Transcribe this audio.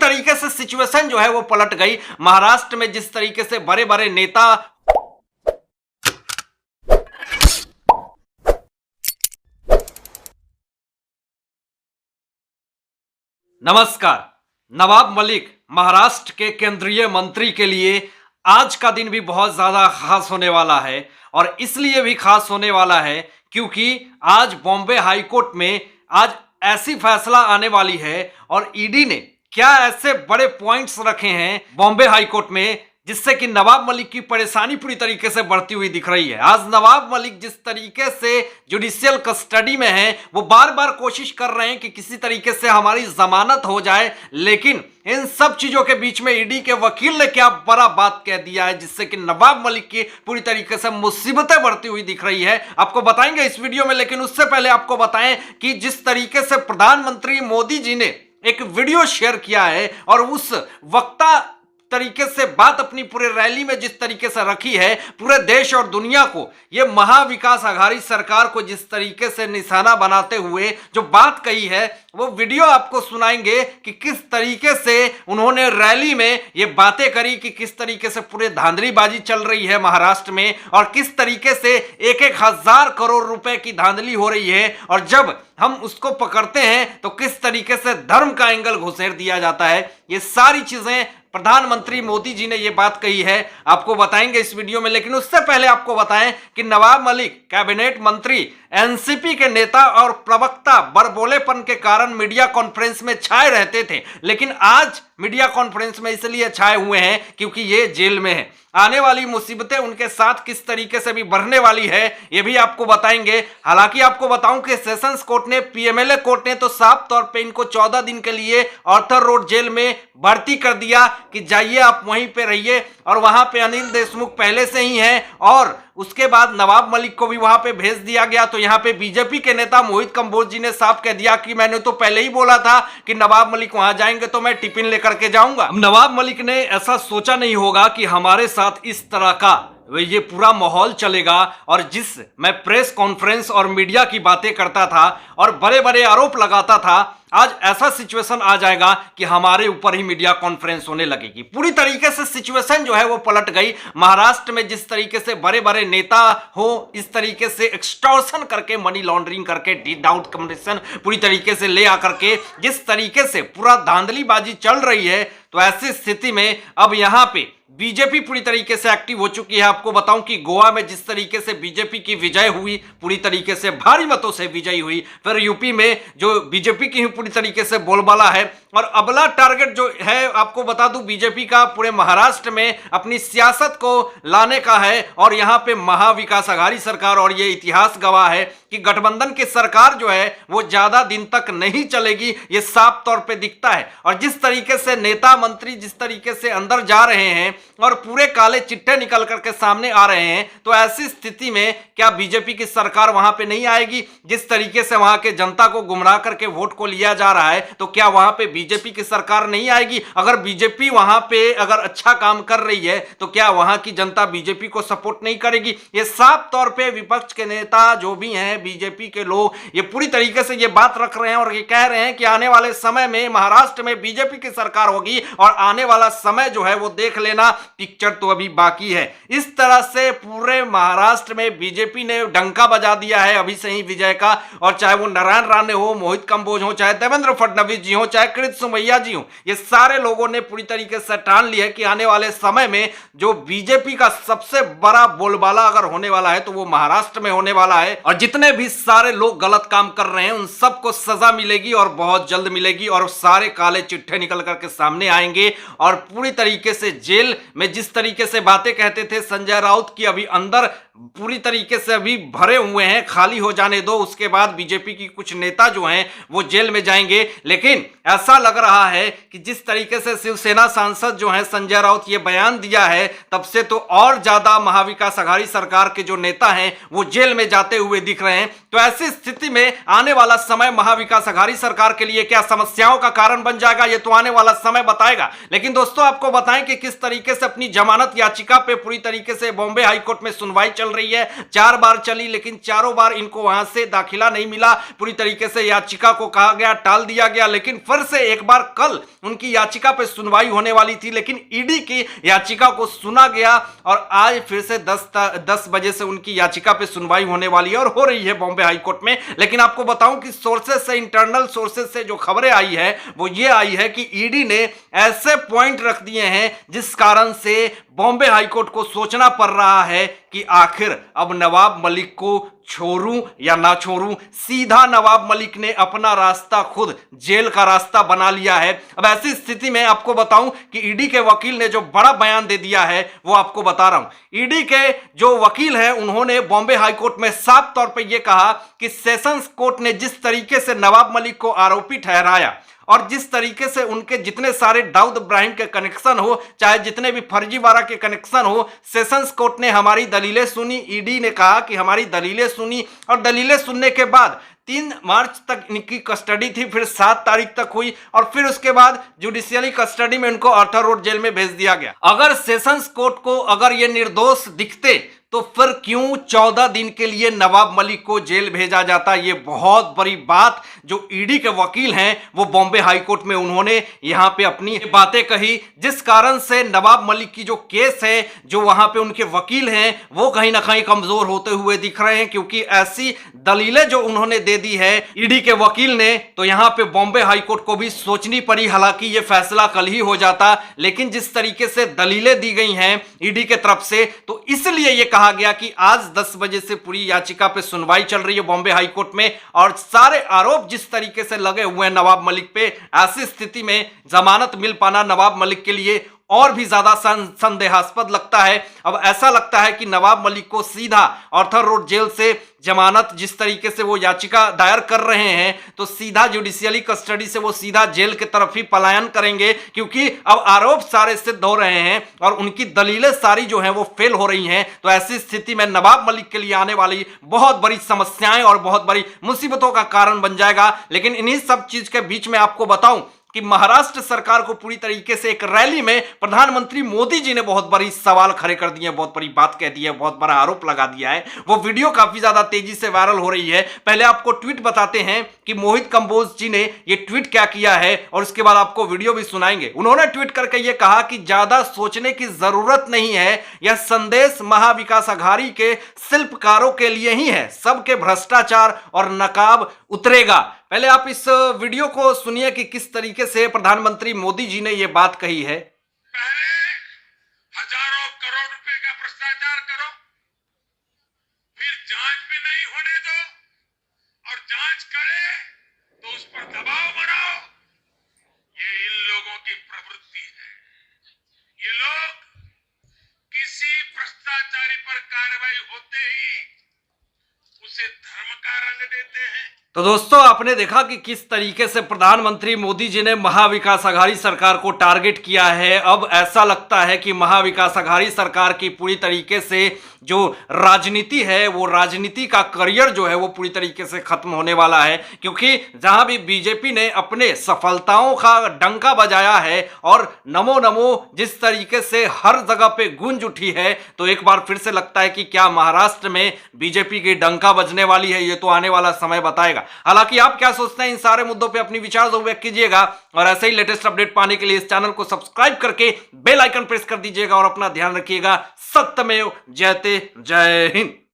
तरीके से सिचुएशन जो है वो पलट गई। महाराष्ट्र में जिस तरीके से बड़े बड़े नेता नमस्कार। नवाब मलिक महाराष्ट्र के केंद्रीय मंत्री के लिए आज का दिन भी बहुत ज्यादा खास होने वाला है और इसलिए भी खास होने वाला है क्योंकि आज बॉम्बे हाई कोर्ट में आज ऐसी फैसला आने वाली है और ईडी ने क्या ऐसे बड़े पॉइंट्स रखे हैं बॉम्बे हाई कोर्ट में जिससे कि नवाब मलिक की परेशानी पूरी तरीके से बढ़ती हुई दिख रही है। आज नवाब मलिक जिस तरीके से जुडिशियल कस्टडी में है वो बार बार कोशिश कर रहे हैं कि किसी तरीके से हमारी जमानत हो जाए, लेकिन इन सब चीजों के बीच में ईडी के वकील ने क्या बड़ा बात कह दिया है जिससे कि नवाब मलिक की पूरी तरीके से मुसीबतें बढ़ती हुई दिख रही है। आपको बताएंगे इस वीडियो में, लेकिन उससे पहले आपको बताएं कि जिस तरीके से प्रधानमंत्री मोदी जी ने एक वीडियो शेयर किया है और उस वक्ता तरीके से बात अपनी पूरे रैली में जिस तरीके से रखी है, पूरे देश और दुनिया को ये महाविकास आघाड़ी सरकार को जिस तरीके से निशाना बनाते हुए जो बात कही है, वो वीडियो आपको सुनाएंगे कि किस तरीके से उन्होंने रैली में ये बातें करी, कि किस तरीके से पूरे धांधलीबाजी चल रही है महाराष्ट्र में और किस तरीके से एक एक हजार करोड़ रुपए की धांधली हो रही है और जब हम उसको पकड़ते हैं तो किस तरीके से धर्म का एंगल घुसेड़ दिया जाता है। ये सारी चीजें प्रधानमंत्री मोदी जी ने ये बात कही है, आपको बताएंगे इस वीडियो में। लेकिन उससे पहले आपको बताएं कि नवाब मलिक कैबिनेट मंत्री, एनसीपी के नेता और प्रवक्ता बड़बोलेपन के कारण मीडिया कॉन्फ्रेंस में छाए रहते थे, लेकिन आज मीडिया कॉन्फ्रेंस में इसलिए छाए हुए हैं क्योंकि ये जेल में है। आने वाली मुसीबतें उनके साथ किस तरीके से भी बढ़ने वाली है ये भी आपको बताएंगे। हालांकि आपको बताऊं कि सेशंस कोर्ट ने, पीएमएलए कोर्ट ने तो साफ तौर पे इनको 14 दिन के लिए आर्थर रोड जेल में भर्ती कर दिया कि जाइए आप वहीं पे रहिए, और वहां पे अनिल देशमुख पहले से ही हैं और उसके बाद नवाब मलिक को भी वहां पे भेज दिया गया। तो यहां पे बीजेपी के नेता मोहित कंबोज जी ने साफ कह दिया कि मैंने तो पहले ही बोला था कि नवाब मलिक वहां जाएंगे तो मैं टिफिन लेकर के जाऊंगा। नवाब मलिक ने ऐसा सोचा नहीं होगा कि हमारे साथ इस तरह का ये पूरा माहौल चलेगा, और जिस मैं प्रेस कॉन्फ्रेंस और मीडिया की बातें करता था और बड़े बड़े आरोप लगाता था, आज ऐसा सिचुएशन आ जाएगा कि हमारे ऊपर ही मीडिया कॉन्फ्रेंस होने लगेगी। पूरी तरीके से सिचुएशन जो है वो पलट गई। महाराष्ट्र में जिस तरीके से बड़े बड़े नेता हो इस तरीके से एक्सटॉर्शन करके, मनी लॉन्ड्रिंग करके, डीड आउट कमीशन पूरी तरीके से ले आकर के जिस तरीके से पूरा धांधलीबाजी चल रही है, तो ऐसी स्थिति में अब यहां पे बीजेपी पूरी तरीके से एक्टिव हो चुकी है। आपको बताऊं कि गोवा में जिस तरीके से बीजेपी की विजय हुई, पूरी तरीके से भारी मतों से विजयी हुई, फिर यूपी में जो बीजेपी की पूरी तरीके से बोलबाला है, और अगला टारगेट जो है आपको बता दूं बीजेपी का पूरे महाराष्ट्र में अपनी सियासत को लाने का है, और यहां पे महाविकास आघाड़ी सरकार, और ये इतिहास गवाह है कि गठबंधन की सरकार जो है वो ज्यादा दिन तक नहीं चलेगी, ये साफ तौर पे दिखता है। और जिस तरीके से नेता मंत्री जिस तरीके से अंदर जा रहे हैं और पूरे काले चिट्ठे निकल करके सामने आ रहे हैं, तो ऐसी स्थिति में क्या बीजेपी की सरकार वहां पे नहीं आएगी? जिस तरीके से वहां के जनता को गुमराह करके वोट को लिया जा रहा है, तो क्या वहां पे बीजेपी की सरकार नहीं आएगी? अगर बीजेपी वहां पे अगर अच्छा काम कर रही है तो क्या वहां की जनता बीजेपी को सपोर्ट नहीं करेगी? ये साफ तौर पे विपक्ष के नेता जो भी हैं, बीजेपी के लोग, ये पूरी तरीके से ये बात रख रहे हैं और ये कह रहे हैं कि आने वाले समय में महाराष्ट्र में बीजेपी की सरकार होगी, और आने वाला समय जो है वो देख लेना, पिक्चर तो अभी बाकी है। इस तरह से पूरे महाराष्ट्र में बीजेपी ने डंका बजा दिया है अभी से ही विजय का, और चाहे वो नारायण राणे हो, मोहित कंबोज हो, चाहे देवेंद्र फडणवीस जी हो, चाहे कृष्ण सुमैया जी हो, ये सारे लोगों ने पूरी तरीके से ठान लिया है कि आने वाले समय में जो बीजेपी का सबसे बड़ा बोलबाला अगर होने वाला है तो वो महाराष्ट्र में होने वाला है, और जितने भी सारे लोग गलत काम कर रहे हैं उन सबको सजा मिलेगी और बहुत जल्द मिलेगी, और सारे काले चिट्ठे निकल करके सामने आएंगे। और पूरी तरीके से जेल में जिस तरीके से बातें कहते थे संजय राउत की, अभी अंदर पूरी तरीके से अभी भरे हुए हैं, खाली हो जाने दो, उसके बाद बीजेपी की कुछ नेता जो हैं वो जेल में जाएंगे। लेकिन ऐसा लग रहा है कि जिस तरीके से शिवसेना सांसद जो हैं संजय राउत ये बयान दिया है, तब से तो और ज्यादा महाविकास आघाड़ी सरकार के जो नेता हैं वो जेल में जाते हुए दिख रहे हैं। तो ऐसी स्थिति में आने वाला समय महाविकास आघाड़ी सरकार के लिए क्या समस्याओं का कारण बन जाएगा, ये तो आने वाला समय बताएगा। लेकिन दोस्तों आपको बताएं कि किस तरीके से अपनी जमानत याचिका पे पूरी तरीके से बॉम्बे हाईकोर्ट में सुनवाई चल रही है, 4 बार चली, लेकिन चारों बार इनको वहां से दाखिला नहीं मिला। पूरी तरीके से याचिका को कहा गया, टाल दिया गया, लेकिन फिर से एक बार कल उनकी याचिका पे सुनवाई होने वाली थी, लेकिन ईडी की याचिका को सुना गया और आज फिर से 10 बजे से उनकी याचिका पे सुनवाई होने वाली है और हो रही है बॉम्बे हाईकोर्ट में। लेकिन आपको बताऊं कि सोर्सेस से, इंटरनल सोर्सेस से जो खबरें आई है वो ये आई है कि ईडी ने ऐसे पॉइंट रख दिए हैं जिस कारण से बॉम्बे हाईकोर्ट को सोचना पड़ रहा है कि आखिर अब नवाब मलिक को छोड़ूं या ना छोड़ूं। सीधा नवाब मलिक ने अपना रास्ता खुद जेल का रास्ता बना लिया है। अब ऐसी स्थिति में आपको बताऊं कि ईडी के वकील ने जो बड़ा बयान दे दिया है वो आपको बता रहा हूं। ईडी के जो वकील हैं उन्होंने बॉम्बे हाईकोर्ट में साफ तौर पे ये कहा कि सेशंस कोर्ट ने जिस तरीके से नवाब मलिक को आरोपी ठहराया और जिस तरीके से उनके जितने सारे दाऊद इब्राहिम के कनेक्शन हो, चाहे जितने भी फर्जीवाड़ा के कनेक्शन हो, सेशंस कोर्ट ने हमारी दलीलें सुनी। ईडी ने कहा कि हमारी दलीलें सुनी और दलीलें सुनने के बाद 3 मार्च तक इनकी कस्टडी थी, फिर 7 तारीख तक हुई और फिर उसके बाद जुडिशियली कस्टडी में इनको आर्थर रोड जेल में भेज दिया गया। अगर सेशंस कोर्ट को अगर ये निर्दोष दिखते तो फिर क्यों 14 दिन के लिए नवाब मलिक को जेल भेजा जाता? ये बहुत बड़ी बात जो ईडी के वकील हैं वो बॉम्बे हाईकोर्ट में उन्होंने यहां पे अपनी बातें कही, जिस कारण से नवाब मलिक की जो केस है, जो वहां पे उनके वकील हैं, वो कहीं ना कहीं कमजोर होते हुए दिख रहे हैं, क्योंकि ऐसी दलीलें जो उन्होंने दे दी है ईडी के वकील ने, तो यहां पे बॉम्बे हाईकोर्ट को भी सोचनी पड़ी। हालांकि ये फैसला कल ही हो जाता, लेकिन जिस तरीके से दलीलें दी गई हैं ईडी के तरफ से, तो इसलिए ये कहा गया कि आज 10 बजे से पूरी याचिका पे सुनवाई चल रही है बॉम्बे हाईकोर्ट में और सारे आरोप जिस तरीके से लगे हुए हैं नवाब मलिक पे, ऐसी स्थिति में जमानत मिल पाना नवाब मलिक के लिए और भी ज्यादा संदेहास्पद लगता है। अब ऐसा लगता है कि नवाब मलिक को सीधा आर्थर रोड जेल से जमानत, जिस तरीके से वो याचिका दायर कर रहे हैं, तो सीधा जुडिशियली कस्टडी से वो सीधा जेल की तरफ ही पलायन करेंगे, क्योंकि अब आरोप सारे सिद्ध हो रहे हैं और उनकी दलीलें सारी जो हैं वो फेल हो रही हैं। तो ऐसी स्थिति में नवाब मलिक के लिए आने वाली बहुत बड़ी समस्याएं और बहुत बड़ी मुसीबतों का कारण बन जाएगा। लेकिन इन्हीं सब चीज के बीच में आपको बताऊं कि महाराष्ट्र सरकार को पूरी तरीके से एक रैली में प्रधानमंत्री मोदी जी ने बहुत बड़ी सवाल खड़े कर दिए, बहुत बड़ी बात कह दी है, बहुत बड़ा आरोप लगा दिया है। वो वीडियो काफी ज्यादा तेजी से वायरल हो रही है। पहले आपको ट्वीट बताते हैं कि मोहित कंबोज जी ने ये ट्वीट क्या किया है और उसके बाद आपको वीडियो भी सुनाएंगे। उन्होंने ट्वीट करके ये कहा कि ज्यादा सोचने की जरूरत नहीं है, यह संदेश महाविकास अघाड़ी के शिल्पकारों के लिए ही है, सबके भ्रष्टाचार और नकाब उतरेगा। पहले आप इस वीडियो को सुनिए कि किस तरीके से प्रधानमंत्री मोदी जी ने यह बात कही है। पहले हजारों करोड़ रुपए का भ्रष्टाचार करो, फिर जांच भी नहीं होने दो और जांच करे तो उस पर दबाव बनाओ। ये इन लोगों की प्रवृत्ति है। ये लोग किसी भ्रष्टाचारी पर कार्रवाई होते ही उसे धर्म का रंग देते हैं। तो दोस्तों, आपने देखा कि किस तरीके से प्रधानमंत्री मोदी जी ने महाविकास अघाड़ी सरकार को टारगेट किया है। अब ऐसा लगता है कि महाविकास अघाड़ी सरकार की पूरी तरीके से जो राजनीति है, वो राजनीति का करियर जो है वो पूरी तरीके से खत्म होने वाला है, क्योंकि जहां भी बीजेपी ने अपने सफलताओं का डंका बजाया है और नमो नमो जिस तरीके से हर जगह पे गूंज उठी है, तो एक बार फिर से लगता है कि क्या महाराष्ट्र में बीजेपी की डंका बजने वाली है। ये तो आने वाला समय बताएगा। हालांकि आप क्या सोचते हैं इन सारे मुद्दों पे अपनी विचार जरूर व्यक्त कीजिएगा और ऐसे ही लेटेस्ट अपडेट पाने के लिए इस चैनल को सब्सक्राइब करके बेल आइकन प्रेस कर दीजिएगा और अपना ध्यान रखिएगा। सत्यमेव जयते। जय हिंद।